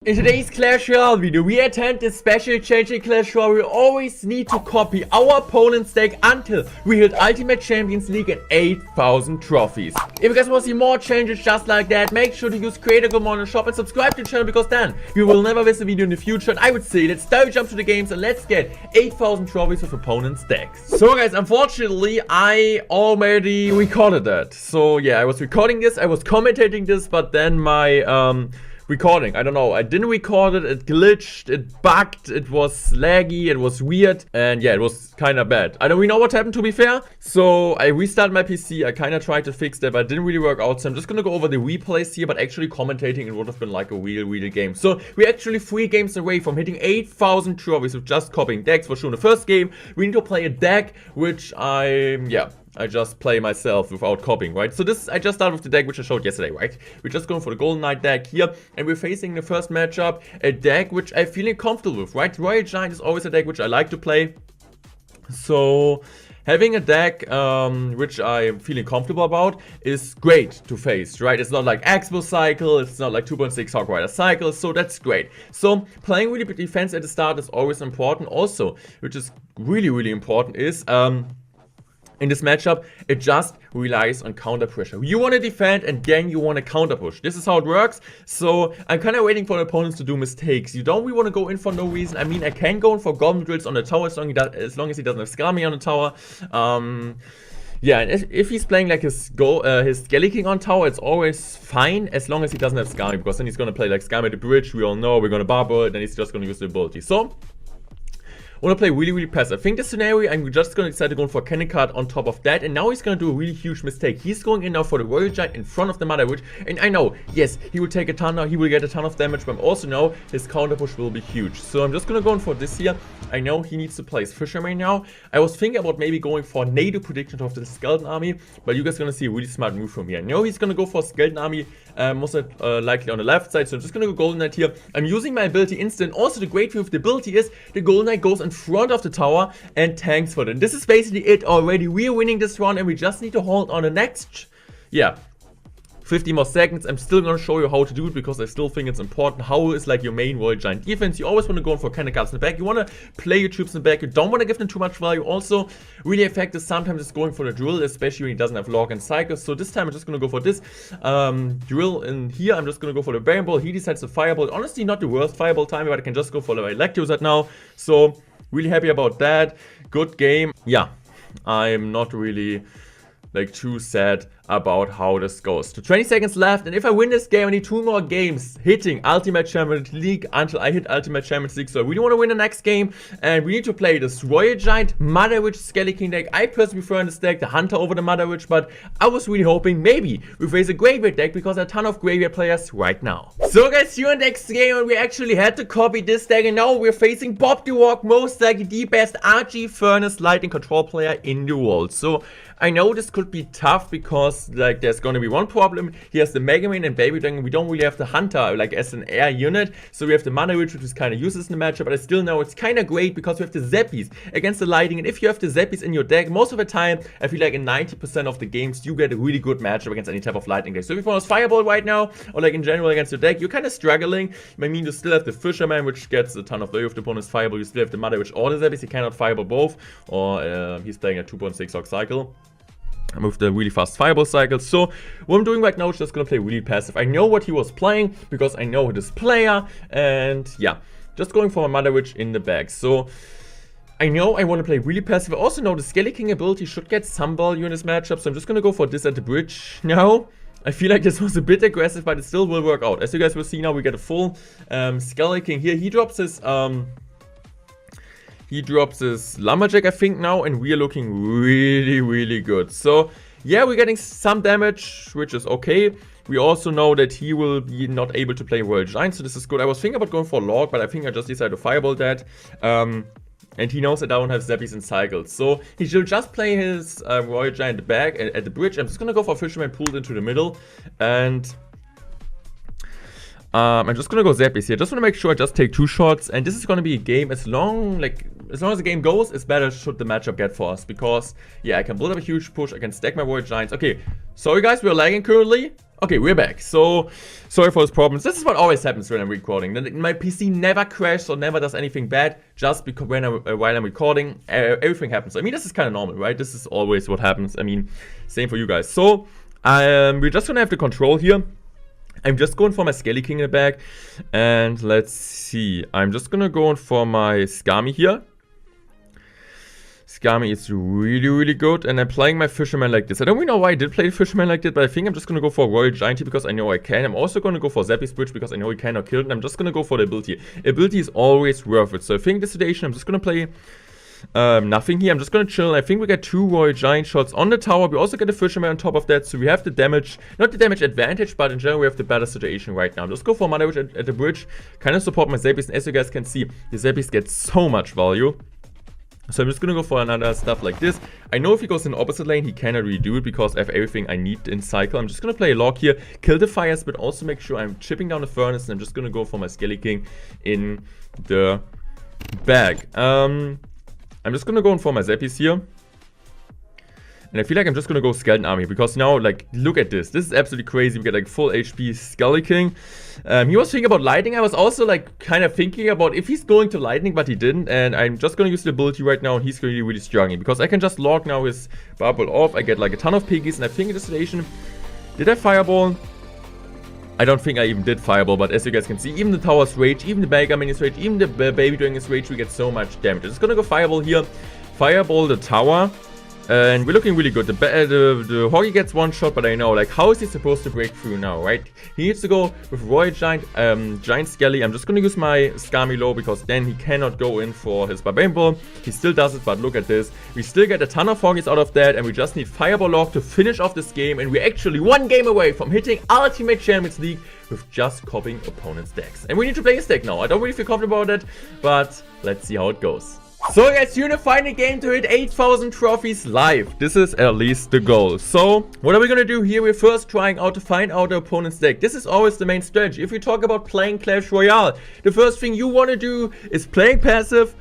In today's Clash Royale video, we attend this special change in Clash Royale. We always need to copy our opponent's deck until we hit Ultimate Champions League and 8,000 trophies. If you guys want to see more changes just like that, make sure to use Creator Code on the shop and subscribe to the channel, because then you will never miss a video in the future. And I would say let's dive jump to the games and let's get 8,000 trophies with opponent's decks. So guys, unfortunately, I already recorded that. So yeah, I was recording this, I was commentating this, but then my recording, I don't know, I didn't record it, it glitched, it bugged, it was laggy, it was weird, and yeah, it was kind of bad. I don't really know what happened, to be fair. So I restarted my PC, I kind of tried to fix that, but it didn't really work out. So I'm just gonna go over the replays here, but actually commentating it would have been like a real game. So we're actually 3 games away from hitting 8,000 trophies with just copying decks. For sure, in the first game, we need to play a deck, which I just play myself without copying, right? So this, I just started with the deck which I showed yesterday, right? We're just going for the Golden Knight deck here, and we're facing the first matchup, a deck which I'm feeling comfortable with, right? Royal Giant is always a deck which I like to play. So having a deck which I'm feeling comfortable about is great to face, right? It's not like Expo Cycle, it's not like 2.6 Hawk Rider Cycle, so that's great. So playing really big defense at the start is always important. Also, which is really important, is in this matchup, it just relies on counter pressure. You want to defend and then you want to counter push. This is how it works. So I'm kind of waiting for the opponents to do mistakes. You don't really want to go in for no reason. I mean, I can go in for Goblin Drills on the tower as long as he doesn't have Scammy on the tower. Yeah, and if he's playing like his Skelly King on tower, it's always fine as long as he doesn't have Scammy, because then he's going to play like Scammy at the bridge. We all know we're going to bubble it, and he's just going to use the ability. So I want to play really passive. I think the scenario, I'm just going to decide to go for Cannon Card on top of that. And now he's going to do a really huge mistake. He's going in now for the Royal Giant in front of the Mother Witch. And I know, yes, he will take a ton now. He will get a ton of damage. But I also know his counter push will be huge. So I'm just going to go in for this here. I know he needs to place Fisherman now. I was thinking about maybe going for NATO prediction of the Skeleton Army. But you guys are going to see a really smart move from here. I know he's going to go for Skeleton Army, most likely on the left side. So I'm just going to go Golden Knight here. I'm using my ability instant. Also, the great thing with the ability is the Golden Knight goes in front of the tower and tanks for them. This is basically it already. We are winning this round and we just need to hold on the next, 50 more seconds. I'm still going to show you how to do it, because I still think it's important. How is like your main Royal Giant defense? You always want to go in for cannon cards in the back. You want to play your troops in the back. You don't want to give them too much value. Also, really effective sometimes is going for the drill, especially when he doesn't have log and cycle. So this time I'm just going to go for this drill in here. I'm just going to go for the Baron Ball. He decides the Fireball. Honestly, not the worst Fireball timing, but I can just go for the Electrozet now. So really happy about that. Good game. Yeah, I'm not really like too sad about how this goes. To 20 seconds left, and if I win this game, I need 2 more games hitting Ultimate Champions League until I hit Ultimate Champions League. So I really want to win the next game, and we need to play this Royal Giant, Mother Witch, Skelly King deck. I personally prefer in this deck the Hunter over the Mother Witch, but I was really hoping maybe we face a Graveyard deck, because there are a ton of Graveyard players right now. So guys, here in the next game, and we actually had to copy this deck, and now we're facing Bob the Walk, most likely the best RG Furnace Lightning Control player in the world. So I know this could be tough, because like there's going to be one problem. He has the Mega Man and Baby Dragon. We don't really have the Hunter like as an air unit, so we have the Mother Witch, which is kind of useless in the matchup. But I still know it's kind of great, because we have the Zappies against the Lightning, and if you have the Zappies in your deck, most of the time I feel like in 90% of the games you get a really good matchup against any type of Lightning deck. So if you want to Fireball right now, or like in general against your deck, you're kind of struggling. I mean, you still have the Fisherman, which gets a ton of value of the opponent's Fireball. You still have the Mother Witch or the Zappies. You cannot Fireball both, or he's playing a 2.6 Hawk Cycle with the really fast Fireball cycle. So what I'm doing right now is just gonna play really passive. I know what he was playing, because I know this player, and yeah, just going for my Mother Witch in the bag. So I know I want to play really passive. I also know the Skelly King ability should get some value in this matchup, so I'm just gonna go for this at the bridge now. I feel like this was a bit aggressive, but it still will work out. As you guys will see now, we get a full Skelly King here. He drops his Lumberjack, I think, now, and we are looking really good. So yeah, we're getting some damage, which is okay. We also know that he will be not able to play Royal Giant, so this is good. I was thinking about going for Log, but I think I just decided to Fireball that. And he knows that I don't have Zappies and Cycles, so he should just play his Royal Giant back at the bridge. I'm just gonna go for Fisherman pulled into the middle, and I'm just gonna go Zappies here. Just wanna make sure I just take 2 shots, and this is gonna be a game as long as the game goes, it's better should the matchup get for us, because yeah, I can build up a huge push, I can stack my Royal Giants. Okay, sorry guys, we're lagging currently. Okay, we're back. So, sorry for those problems. This is what always happens when I'm recording. My PC never crashes or never does anything bad just because while I'm recording, everything happens. I mean, this is kind of normal, right? This is always what happens. I mean, same for you guys. So, we're just gonna have the control here. I'm just going for my Skelly King in the back. And let's see. I'm just gonna go in for my Skami here. Skami is really, really good, and I'm playing my Fisherman like this. I don't really know why I did play the Fisherman like that, but I think I'm just gonna go for Royal Giant here because I know I can. I'm also gonna go for Zappy's Bridge because I know he cannot kill it, and I'm just gonna go for the ability. Ability is always worth it, so I think this situation I'm just gonna play nothing here. I'm just gonna chill, and I think we get 2 Royal Giant shots on the tower. We also get a Fisherman on top of that, so we have the damage, not the damage advantage, but in general we have the better situation right now. Just go for Mana Witch at the bridge, kind of support my Zappies, and as you guys can see, the Zappies get so much value. So I'm just gonna go for another stuff like this. I know if he goes in the opposite lane, he cannot really do it because I have everything I need in cycle. I'm just gonna play a Log here, kill the fires, but also make sure I'm chipping down the furnace, and I'm just gonna go for my Skelly King in the bag. I'm just gonna go in for my Zappies here. And I feel like I'm just gonna go Skeleton Army because now, like, look at this. This is absolutely crazy. We get like full HP Skelly King. He was thinking about Lightning. I was also like kind of thinking about if he's going to Lightning, but he didn't. And I'm just gonna use the ability right now, and he's really, really struggling because I can just log now his bubble off. I get like a ton of piggies, and I think in this situation, did I Fireball? I don't think I even did Fireball, but as you guys can see, even the tower's rage, even the Beggar Mini's rage, even the baby during his rage, we get so much damage. I'm just gonna go Fireball here, Fireball the tower. And we're looking really good. The Hoggy gets 1 shot, but I know, like, how is he supposed to break through now, right? He needs to go with Royal Giant, Giant Skelly. I'm just gonna use my Skami low because then he cannot go in for his Barbarian Bull. He still does it, but look at this. We still get a ton of Hoggies out of that, and we just need Fireball Log to finish off this game. And we're actually 1 game away from hitting Ultimate Champions League with just copying opponents' decks. And we need to play his deck now. I don't really feel confident about it, but let's see how it goes. So guys, you're in the final game to hit 8,000 trophies live. This is at least the goal. So, what are we gonna do here? We're first trying out to find out the opponent's deck. This is always the main strategy. If we talk about playing Clash Royale, the first thing you wanna do is playing passive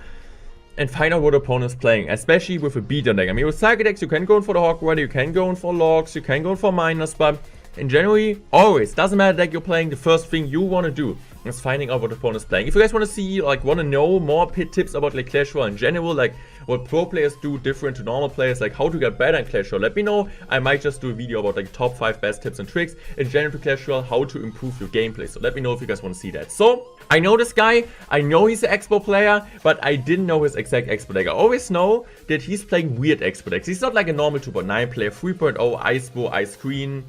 and find out what the opponent's playing, especially with a beatdown deck. I mean, with Cycle decks, you can go in for the Hog Rider, you can go in for Logs, you can go in for Miners, but in generally, always, doesn't matter the deck you're playing, the first thing you want to do is finding out what the opponent is playing. If you guys want to see, like, want to know more tips about, like, Clash Royale in general, like, what pro players do different to normal players, like, how to get better in Clash Royale, let me know. I might just do a video about, like, top 5 best tips and tricks in general to Clash Royale, how to improve your gameplay. So let me know if you guys want to see that. So, I know this guy, I know he's an Expo player, but I didn't know his exact Expo deck. I always know that he's playing weird Expo decks. He's not like a normal 2.9 player, 3.0, Ice Bow, Ice Queen,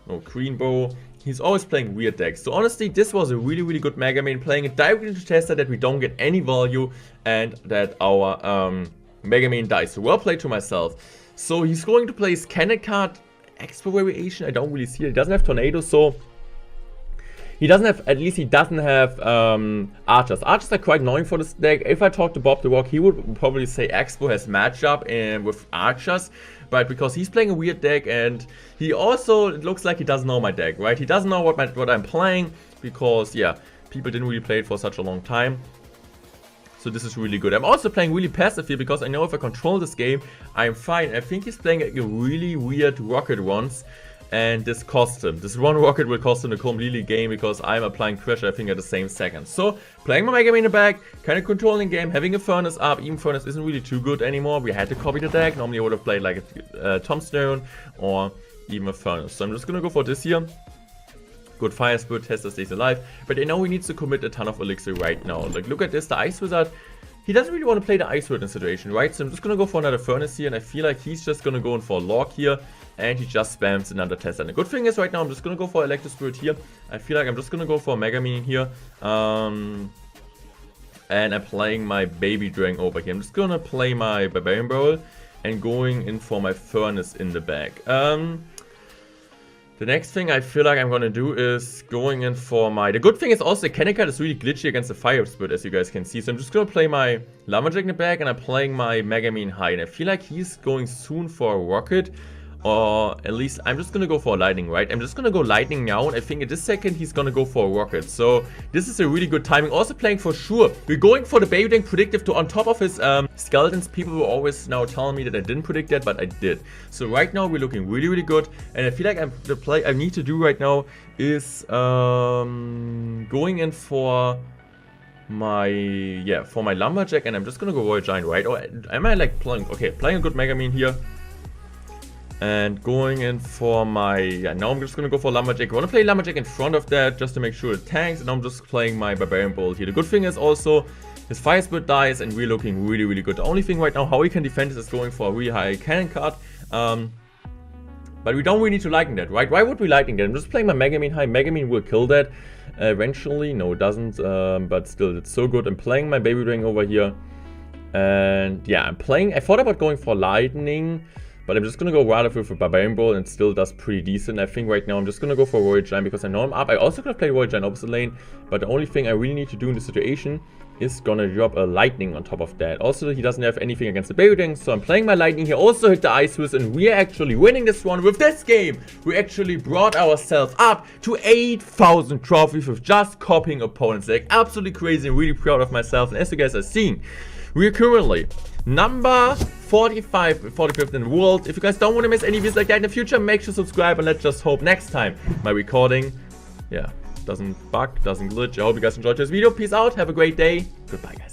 no Green Bow. He's always playing weird decks. So honestly, this was a really, really good Mega Man, playing it directly into Tester that we don't get any value and that our Mega Man dies. So well played to myself. So he's going to play his Cannon card Expo variation. I don't really see it. He doesn't have Tornado, so he doesn't have, at least he doesn't have Archers. Archers are quite annoying for this deck. If I talk to Bob the Rock, he would probably say Expo has matchup with Archers. But because he's playing a weird deck, and he also, it looks like he doesn't know my deck, right? He doesn't know what I'm playing because, yeah, people didn't really play it for such a long time. So this is really good. I'm also playing really passive here because I know if I control this game, I'm fine. I think he's playing a really weird rocket once. And this cost him. This one rocket will cost him a completely game because I'm applying pressure, I think, at the same second. So, playing my Mega Man in the back, kind of controlling game, having a Furnace up. Even Furnace isn't really too good anymore. We had to copy the deck. Normally I would have played like a Tombstone or even a Furnace. So I'm just gonna go for this here. Good Fire Spirit, Tester stays alive. But I know he needs to commit a ton of Elixir right now. Like, look at this, the Ice Wizard. He doesn't really want to play the Ice Wizard in situation, right? So I'm just gonna go for another Furnace here, and I feel like he's just gonna go in for a Log here. And he just spams another Tester. And the good thing is right now I'm just gonna go for Electro Spirit here. I feel like I'm just gonna go for Mega Man here. And I'm playing my Baby Dragon over here. I'm just gonna play my Barbarian Bowl and going in for my Furnace in the back. The next thing I feel like I'm gonna do is going in for my... The good thing is also the Cannon card is really glitchy against the Fire Spirit, as you guys can see. So I'm just gonna play my Lumberjack in the back, and I'm playing my Mega Man high. And I feel like he's going soon for a Rocket. Or at least I'm just gonna go for lightning, right? I'm just gonna go lightning now, and I think at this second he's gonna go for a rocket. So this is a really good timing. Also playing for sure. We're going for the baby tank predictive to on top of his skeletons. People were always now telling me that I didn't predict that, but I did. So right now we're looking really, really good. And I feel like the play I need to do right now is going in for my for my lumberjack, and I'm just gonna go royal giant, right? Or am I like playing a good megamine here? And going in for my, now I'm just going to go for Lumberjack. I want to play Lumberjack in front of that just to make sure it tanks. And I'm just playing my Barbarian Bolt here. The good thing is also his Fire Spirit dies and we're looking really, really good. The only thing right now how he can defend is going for a really high cannon card. But we don't really need to lightning that, right? Why would we lightning that? I'm just playing my Megamine high. Megamine will kill that eventually. No, it doesn't. But still, it's so good. I'm playing my Baby Dragon over here. And yeah, I thought about going for lightning. But I'm just going to go rather with a Barbarian Bowl, and it still does pretty decent. I think right now I'm just going to go for Royal Giant because I know I'm up. I also could have played Royal Giant opposite lane, but the only thing I really need to do in this situation is going to drop a Lightning on top of that. Also, he doesn't have anything against the Baby Tank, so I'm playing my Lightning here. Also hit the Ice Fist, and we are actually winning this one with this game. We actually brought ourselves up to 8,000 trophies with just copying opponents. Like, absolutely crazy and really proud of myself. And as you guys are seeing, we are currently number 45th in the world. If you guys don't want to miss any videos like that in the future, make sure to subscribe, and let's just hope next time my recording, doesn't bug, doesn't glitch. I hope you guys enjoyed this video. Peace out, have a great day, goodbye guys.